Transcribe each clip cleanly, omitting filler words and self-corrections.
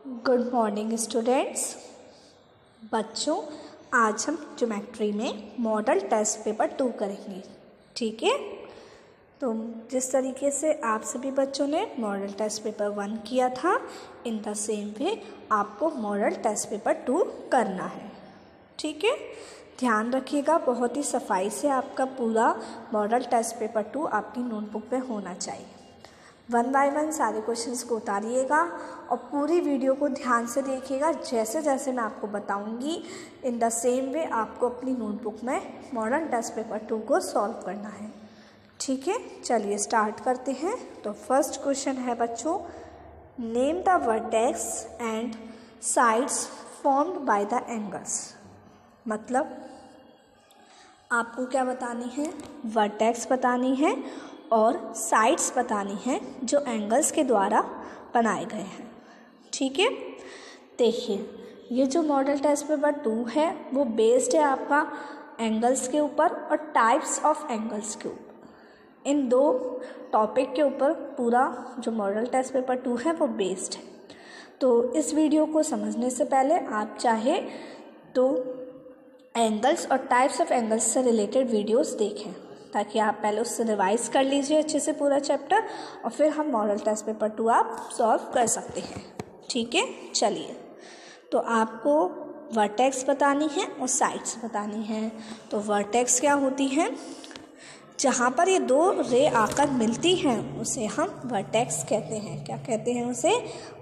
Good morning students. बच्चों, आज हम ज्योमेट्री में मॉडल टेस्ट पेपर 2 करेंगे। ठीक है, तो जिस तरीके से आप सभी बच्चों ने मॉडल टेस्ट पेपर 1 किया था, इन द सेम वे आपको मॉडल टेस्ट पेपर 2 करना है। ठीक है, ध्यान रखिएगा, बहुत ही सफाई से आपका पूरा मॉडल टेस्ट पेपर 2 आपकी नोटबुक में होना चाहिए। 1 बाय 1 सारे क्वेश्चंस को उतारिएगा और पूरी वीडियो को ध्यान से देखिएगा। जैसे जैसे मैं आपको बताऊंगी, इन द सेम वे आपको अपनी नोटबुक में मॉडल टेस्ट पेपर 2 को सॉल्व करना है। ठीक है, चलिए स्टार्ट करते हैं। तो फर्स्ट क्वेश्चन है बच्चों, name the vertex and sides formed by the angles. मतलब आपको क्या बतानी है, वर्टेक्स बतानी है और साइड्स बतानी है जो एंगल्स के द्वारा बनाए गए हैं। ठीक है, देखिए ये जो मॉडल टेस्ट पेपर 2 है वो बेस्ड है आपका एंगल्स के ऊपर और टाइप्स ऑफ एंगल्स के ऊपर। इन 2 टॉपिक के ऊपर पूरा जो मॉडल टेस्ट पेपर 2 है वो बेस्ड है। तो इस वीडियो को समझने से पहले आप चाहे तो एंगल्स और टाइप्स ऑफ एंगल्स से रिलेटेड वीडियोस देखें, ताकि आप पहले उससे रिवाइज कर लीजिए अच्छे से पूरा चैप्टर, और फिर हम मॉडल टेस्ट पेपर 2 आप सॉल्व कर सकते हैं। ठीक है, चलिए, तो आपको वर्टेक्स बतानी है और साइड्स बतानी है। तो वर्टेक्स क्या होती है, जहाँ पर ये 2 रे आकर मिलती हैं उसे हम वर्टेक्स कहते हैं। क्या कहते हैं उसे?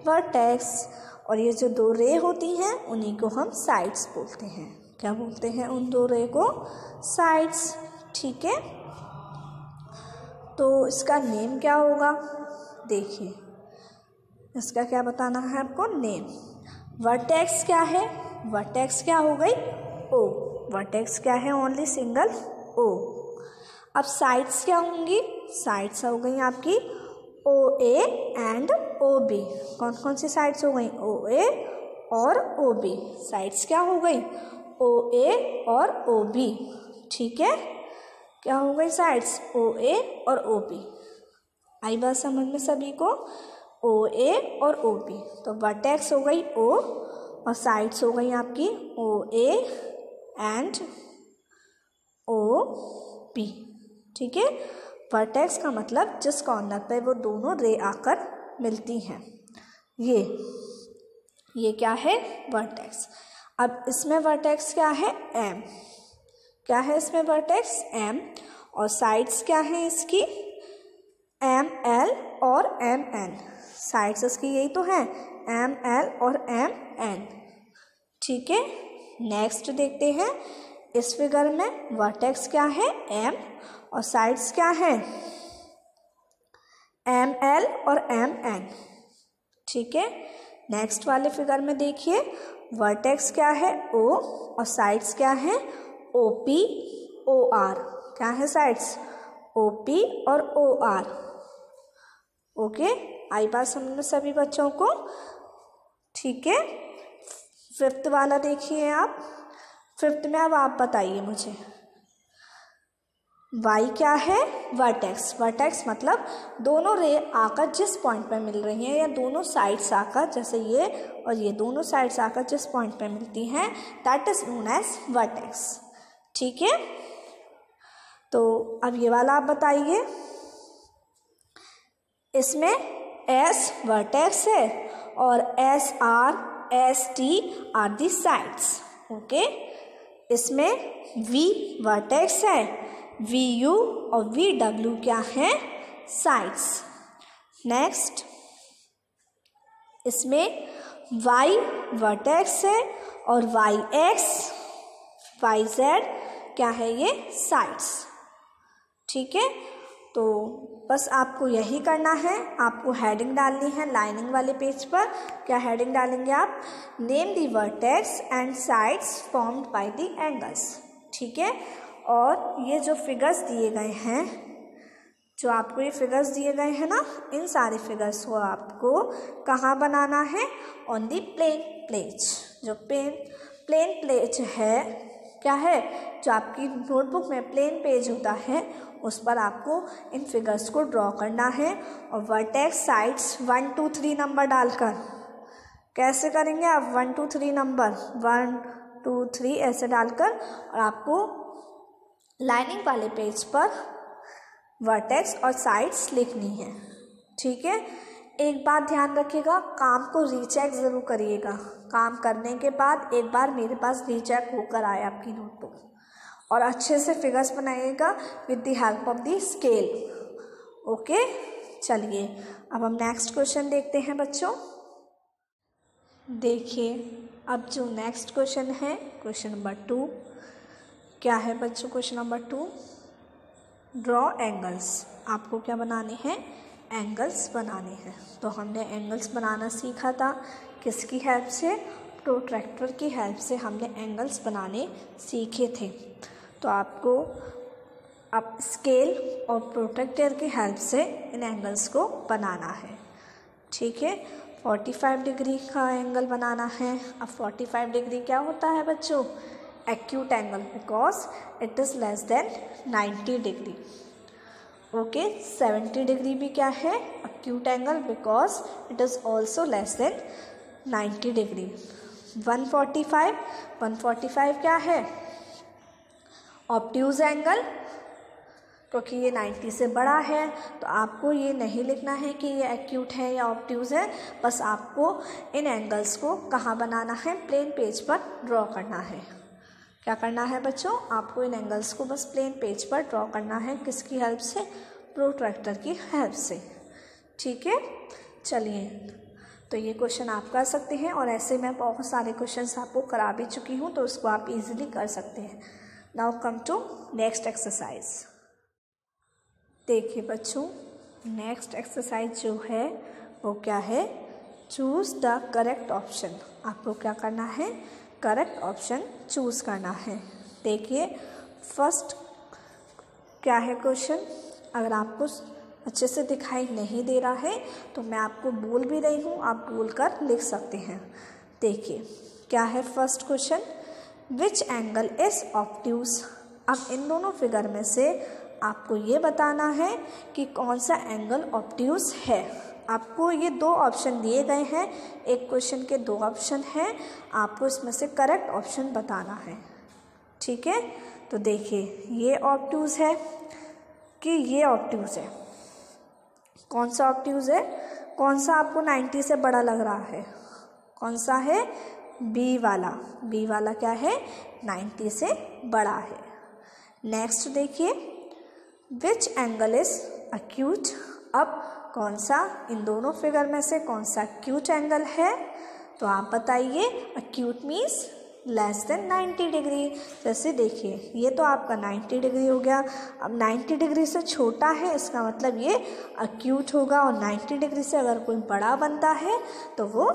वर्टेक्स। और ये जो 2 रे होती हैं उन्हीं को हम साइड्स बोलते हैं। क्या बोलते हैं उन 2 रे को? साइड्स। ठीक है, तो इसका नेम क्या होगा? देखिए, इसका क्या बताना है आपको? नेम। वर्टेक्स क्या है? वर्टेक्स क्या हो गई? ओ। वर्टेक्स क्या है? ओनली सिंगल ओ। अब साइड्स क्या होंगी? साइड्स हो गई आपकी ओ ए एंड ओ बी। कौन कौन सी साइड्स हो गई? ओ ए और ओ बी। साइड्स क्या हो गई? ओ ए और ओ बी। ठीक है, क्या हो गई? साइड्स ओ ए और ओ बी। आई बात समझ में सभी को? ओ ए और ओ बी। तो वर्टेक्स हो गई ओ और साइड्स हो गई आपकी ओ ए एंड ओ बी। ठीक है, वर्टेक्स का मतलब जिस कॉर्नर पे वो दोनों रे आकर मिलती हैं, ये क्या है? वर्टेक्स। अब इसमें वर्टेक्स क्या है? एम। क्या है इसमें वर्टेक्स? एम। और साइड्स क्या है इसकी? एम एल और एम एन। साइड्स इसकी यही तो है, एम एल और एम एन। ठीक है, नेक्स्ट देखते हैं। इस फिगर में वर्टेक्स क्या है? एम, और साइड्स क्या है? एम एल और एम एन। ठीक है, नेक्स्ट वाले फिगर में देखिए, वर्टेक्स क्या है? ओ, और साइड्स क्या है? O P O R. क्या है साइड्स? ओ पी और ओ आर। ओके, आई बात समझ में सभी बच्चों को? ठीक है, 5th वाला देखिए आप। 5th में अब आप बताइए मुझे, वाई क्या है? वर्टेक्स। वर्टेक्स मतलब दोनों रे आकर जिस पॉइंट पर मिल रही हैं, या दोनों साइड्स आकर, जैसे ये और ये दोनों साइड्स आकर जिस पॉइंट पर मिलती हैं, that is known as vertex. ठीक है, तो अब ये वाला आप बताइए। इसमें एस वर्टेक्स है और S R S T are the sides. Okay, इसमें वी वर्टेक्स है, वी यू और वी डब्ल्यू क्या है? साइड्स। नेक्स्ट, इसमें वाई वर्टेक्स है और वाई एक्स वाई जेड क्या है? ये साइड्स। ठीक है, तो बस आपको यही करना है। आपको हेडिंग डालनी है लाइनिंग वाले पेज पर। क्या हेडिंग डालेंगे आप? Name the vertex and sides formed by the angles. ठीक है, और ये जो फिगर्स दिए गए हैं, जो आपको ये फिगर्स दिए गए हैं ना, इन सारे फिगर्स को आपको कहाँ बनाना है? On the plain page. जो प्लेन पेज है, क्या है? जो आपकी नोटबुक में प्लेन पेज होता है, उस पर आपको इन फिगर्स को ड्रॉ करना है और वर्टेक्स साइड्स 1 2 3 नंबर डालकर कैसे करेंगे आप 1 2 3 नंबर 1 2 3 ऐसे डालकर, और आपको लाइनिंग वाले पेज पर वर्टेक्स और साइड्स लिखनी है। ठीक है, एक बात ध्यान रखिएगा, काम को रीचेक ज़रूर करिएगा। काम करने के बाद एक बार मेरे पास रीचेक होकर आए आपकी नोटबुक, और अच्छे से फिगर्स बनाइएगा with the help of the scale. Okay, चलिए अब हम नेक्स्ट क्वेश्चन देखते हैं बच्चों। देखिए अब जो नेक्स्ट क्वेश्चन है क्वेश्चन नंबर 2। क्या है बच्चों क्वेश्चन नंबर 2? Draw angles. आपको क्या बनाने हैं? एंगल्स बनाने हैं। तो हमने एंगल्स बनाना सीखा था किसकी हेल्प से? प्रोट्रैक्टर की हेल्प से हमने एंगल्स बनाने सीखे थे। तो आपको अब स्केल और प्रोट्रैक्टर की हेल्प से इन एंगल्स को बनाना है। ठीक है, 45 डिग्री का एंगल बनाना है। अब 45 डिग्री क्या होता है बच्चों? Acute angle, because it is less than 90 degree. Okay, 70 degree भी क्या है? Acute angle, because it is also less than 90 degree. 145 क्या है? ऑब्ट्यूज एंगल, क्योंकि ये 90 से बड़ा है। तो आपको ये नहीं लिखना है कि ये एक्यूट है या ऑब्ट्यूज है, बस आपको इन एंगल्स को कहाँ बनाना है? प्लेन पेज पर ड्रॉ करना है। क्या करना है बच्चों? आपको इन एंगल्स को बस प्लेन पेज पर ड्रॉ करना है। किसकी हेल्प से? प्रोट्रैक्टर की हेल्प से। ठीक है, चलिए तो ये क्वेश्चन आप कर सकते हैं, और ऐसे मैं बहुत सारे क्वेश्चंस आपको करा भी चुकी हूँ, तो उसको आप इजीली कर सकते हैं। Now come to next exercise. देखिए बच्चों, नेक्स्ट एक्सरसाइज जो है वो क्या है? Choose the correct option. आपको क्या करना है? करेक्ट ऑप्शन चूज़ करना है। देखिए फर्स्ट क्या है क्वेश्चन, अगर आपको अच्छे से दिखाई नहीं दे रहा है तो मैं आपको बोल भी रही हूँ, आप बोल कर लिख सकते हैं। देखिए क्या है first question, which angle is obtuse. अब इन दोनों फिगर में से आपको ये बताना है कि कौन सा एंगल ऑब्ट्यूज है। आपको ये दो ऑप्शन दिए गए हैं, एक क्वेश्चन के दो ऑप्शन हैं, आपको इसमें से करेक्ट ऑप्शन बताना है। ठीक है, तो देखिए ये ऑब्ट्यूज है कि ये ऑब्ट्यूज है। कौन सा ऑब्ट्यूज है? कौन सा आपको 90 से बड़ा लग रहा है? कौन सा है? बी वाला। बी वाला क्या है? 90 से बड़ा है। नेक्स्ट देखिए, विच एंगल इज एक्यूट। अब कौन सा इन दोनों फिगर में से कौन सा एक्यूट एंगल है? तो आप बताइए। Acute means less than 90 degree. जैसे देखिए ये तो आपका 90 डिग्री हो गया। अब 90 डिग्री से छोटा है, इसका मतलब ये एक्यूट होगा, और 90 डिग्री से अगर कोई बड़ा बनता है तो वो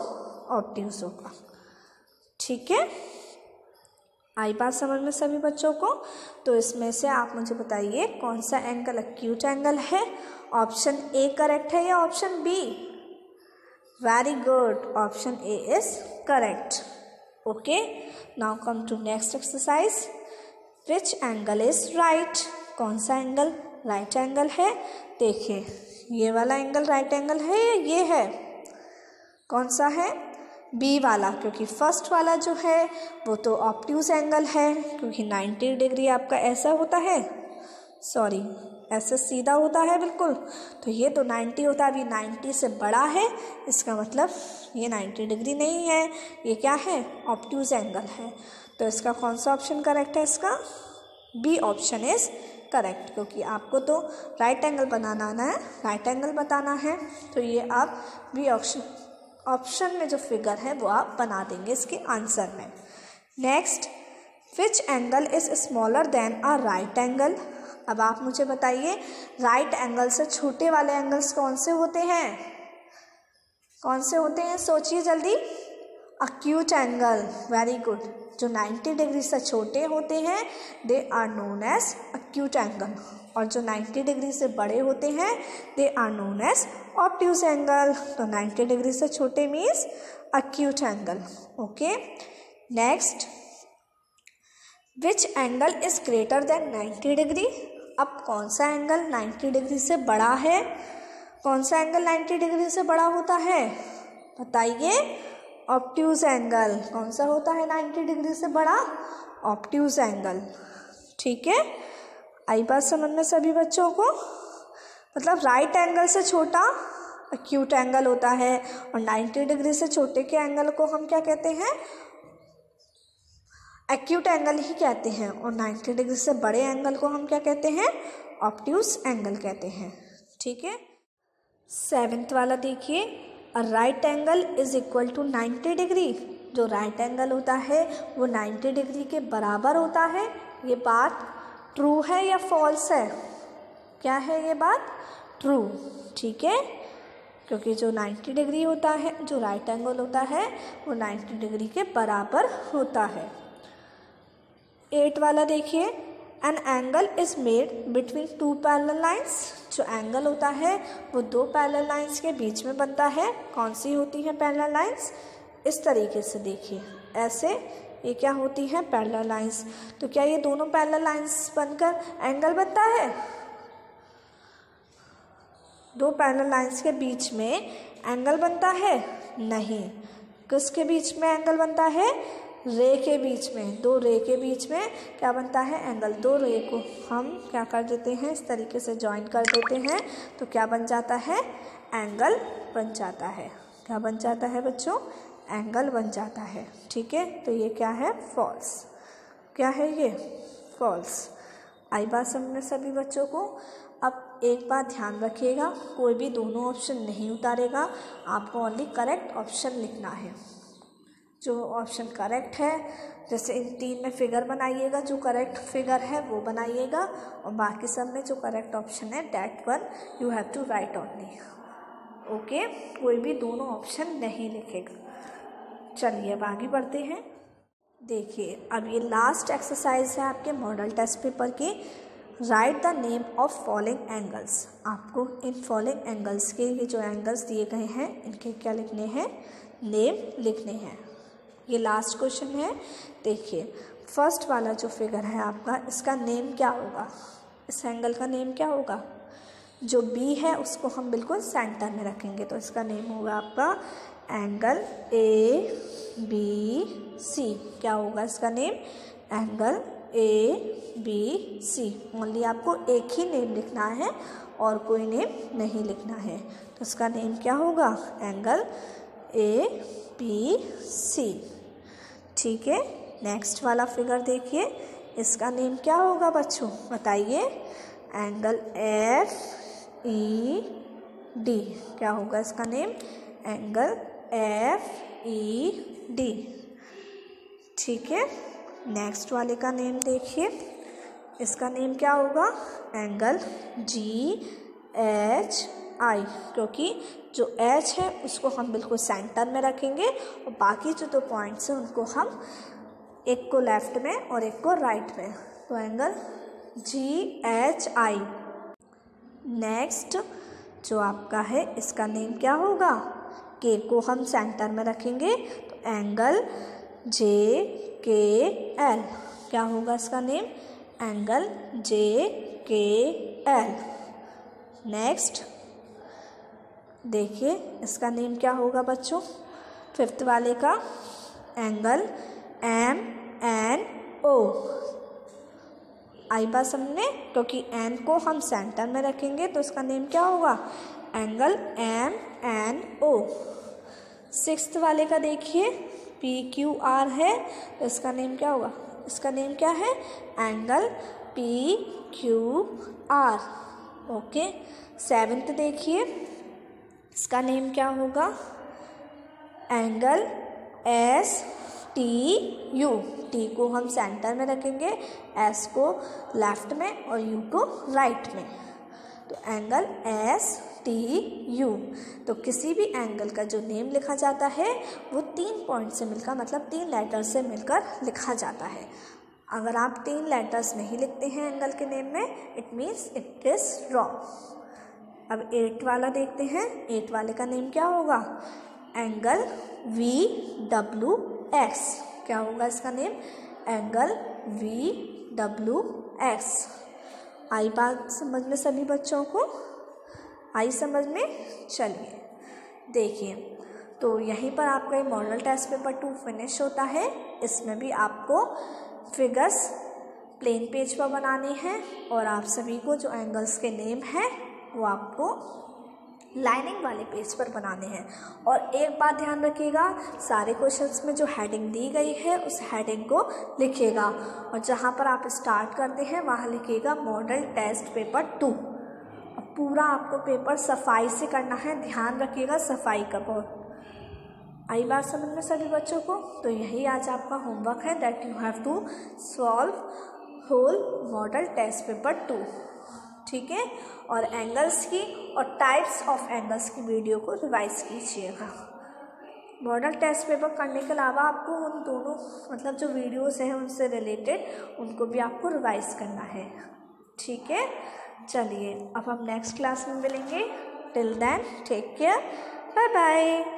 ऑब्ट्यूज होगा। ठीक है, आई बात समझ में सभी बच्चों को? तो इसमें से आप मुझे बताइए कौन सा एंगल एक्यूट एंगल है। ऑप्शन ए करेक्ट है या option B? Very good, option A is correct. Okay, now come to next exercise. Which angle is right. कौन सा एंगल राइट एंगल है? देखिए ये वाला एंगल राइट एंगल है या ये है? कौन सा है? बी वाला, क्योंकि फर्स्ट वाला जो है वो तो ऑब्ट्यूज एंगल है, क्योंकि 90 डिग्री आपका ऐसा होता है, सॉरी ऐसे सीधा होता है बिल्कुल, तो ये तो 90 होता है। अभी 90 से बड़ा है, इसका मतलब ये 90 डिग्री नहीं है, ये क्या है? ऑब्ट्यूज एंगल है। तो इसका कौन सा ऑप्शन करेक्ट है? इसका बी ऑप्शन इज करेक्ट, क्योंकि आपको तो राइट एंगल बनाना है, राइट एंगल बताना है। तो ये आप बी ऑप्शन में जो फिगर है वो आप बना देंगे इसके आंसर में। Next, which angle is smaller than a right angle. अब आप मुझे बताइए राइट एंगल से छोटे वाले एंगल्स कौन से होते हैं? कौन से होते हैं? सोचिए जल्दी। Acute angle, very good. जो 90 डिग्री से छोटे होते हैं they are known as acute angle, और जो 90 डिग्री से बड़े होते हैं they are known as obtuse angle. तो 90 डिग्री से छोटे means acute angle. Okay, next, which angle is greater than 90 degree. अब कौन सा एंगल 90 डिग्री से बड़ा है? कौन सा एंगल 90 डिग्री से बड़ा होता है? बताइए। Obtuse angle. कौन सा होता है 90 डिग्री से बड़ा? Obtuse angle. ठीक है, आई बात समझ में सभी बच्चों को? मतलब राइट एंगल से छोटा एक्यूट एंगल होता है और 90 डिग्री से छोटे के एंगल को हम क्या कहते हैं? एक्यूट एंगल ही कहते हैं। और 90 डिग्री से बड़े एंगल को हम क्या कहते हैं? ऑब्ट्यूज एंगल कहते हैं। ठीक है, 7th वाला देखिए, a right angle is equal to 90 degree. जो राइट एंगल होता है वो 90 डिग्री के बराबर होता है। ये बात ट्रू है या फॉल्स है? क्या है ये बात? ट्रू। ठीक है, क्योंकि जो 90 डिग्री होता है, जो राइट एंगल होता है वो 90 डिग्री के बराबर होता है। 8 वाला देखिए, an angle is made between 2 parallel lines. जो एंगल होता है वो 2 पैरेलल लाइन्स के बीच में बनता है। कौन सी होती हैं पैरेलल लाइन्स? इस तरीके से देखिए, ऐसे ये क्या होती हैं? Parallel lines. तो क्या ये दोनों पैरेलल लाइन्स बनकर एंगल बनता है? 2 पैरेलल लाइन्स के बीच में एंगल बनता है? नहीं। किसके बीच में एंगल बनता है? रे के बीच में। 2 रे के बीच में क्या बनता है? एंगल। 2 रे को हम क्या कर देते हैं? इस तरीके से जॉइन कर देते हैं तो क्या बन जाता है? एंगल बन जाता है। क्या बन जाता है बच्चों? एंगल बन जाता है। ठीक है, तो ये क्या है? फॉल्स। क्या है ये? फॉल्स। आई बात समझ में सभी बच्चों को? अब एक बात ध्यान रखिएगा, कोई भी दोनों ऑप्शन नहीं उतारेगा, आपको ओनली करेक्ट ऑप्शन लिखना है। जो ऑप्शन करेक्ट है, जैसे इन 3 में फिगर बनाइएगा, जो करेक्ट फिगर है वो बनाइएगा, और बाकी सब में जो करेक्ट ऑप्शन है that one you have to write only. Okay, कोई भी दोनों ऑप्शन नहीं लिखेगा। चलिए अब आगे बढ़ते हैं। देखिए, अब ये लास्ट एक्सरसाइज है आपके मॉडल टेस्ट पेपर के। Right the name of following angles. आपको इन फॉलोइंग एंगल्स के, ये जो एंगल्स दिए गए हैं इनके क्या लिखने हैं? नेम लिखने हैं। ये लास्ट क्वेश्चन है। देखिए, फर्स्ट वाला जो फिगर है आपका, इसका नेम क्या होगा? इस एंगल का नेम क्या होगा? जो बी है उसको हम बिल्कुल सेंटर में रखेंगे, तो इसका नेम होगा आपका एंगल ABC। क्या होगा इसका नेम? Angle ABC। ओनली आपको एक ही नेम लिखना है और कोई नेम नहीं लिखना है। तो इसका नेम क्या होगा? Angle ABC। ठीक है, नेक्स्ट वाला फिगर देखिए, इसका नेम क्या होगा बच्चों? बताइए। Angle FED। क्या होगा इसका नेम? Angle FED। ठीक है, नेक्स्ट वाले का नेम देखिए, इसका नेम क्या होगा? Angle GHI। क्योंकि जो H है उसको हम बिल्कुल सेंटर में रखेंगे और बाकी जो 2 पॉइंट्स हैं उनको हम, एक को लेफ्ट में और एक को राइट में, तो एंगल GHI। नेक्स्ट जो आपका है इसका नेम क्या होगा? K को हम सेंटर में रखेंगे तो एंगल JKL। क्या होगा इसका नेम? Angle JKL। नेक्स्ट देखिए, इसका नेम क्या होगा बच्चों? 5th वाले का एंगल MNO। आई बात समझने? क्योंकि एन को हम सेंटर में रखेंगे तो इसका नेम क्या होगा? Angle MNO। 6th वाले का देखिए, PQR है, तो इसका नेम क्या होगा? इसका नेम क्या है? Angle PQR। ओके, 7th देखिए, इसका नेम क्या होगा? Angle STU। T को हम सेंटर में रखेंगे, S को लेफ्ट में और U को राइट में, तो एंगल STU। तो किसी भी एंगल का जो नेम लिखा जाता है वो 3 पॉइंट से मिलकर, मतलब 3 लेटर से मिलकर लिखा जाता है। अगर आप 3 लेटर्स नहीं लिखते हैं एंगल के नेम में, it means it is wrong. अब 8 वाला देखते हैं। 8 वाले का नेम क्या होगा? Angle VWX। क्या होगा इसका नेम? Angle VWX। आई बात समझ में सभी बच्चों को? आई समझ में? चलिए देखिए, तो यहीं पर आपका ये मॉडल टेस्ट पेपर 2 फिनिश होता है। इसमें भी आपको फिगर्स प्लेन पेज पर बनाने हैं और आप सभी को जो एंगल्स के नेम हैं वो आपको लाइनिंग वाले पेज पर बनाने हैं। और एक बात ध्यान रखिएगा, सारे क्वेश्चंस में जो हेडिंग दी गई है उस हेडिंग को लिखिएगा और जहाँ पर आप स्टार्ट करते हैं वहाँ लिखिएगा मॉडल टेस्ट पेपर 2। पूरा आपको पेपर सफाई से करना है, ध्यान रखिएगा सफाई का बहुत। आई बात समझ में सभी बच्चों को? तो यही आज आपका होमवर्क है, that you have to solve whole model test paper 2, ठीक है। और एंगल्स की और टाइप्स ऑफ एंगल्स की वीडियो को रिवाइज कीजिएगा। मॉडल टेस्ट पेपर करने के अलावा आपको उन दोनों मतलब जो वीडियोस हैं उनसे रिलेटेड उनको भी आपको रिवाइज करना है, ठीक है। चलिए अब हम नेक्स्ट क्लास में मिलेंगे। Till then take care, bye bye.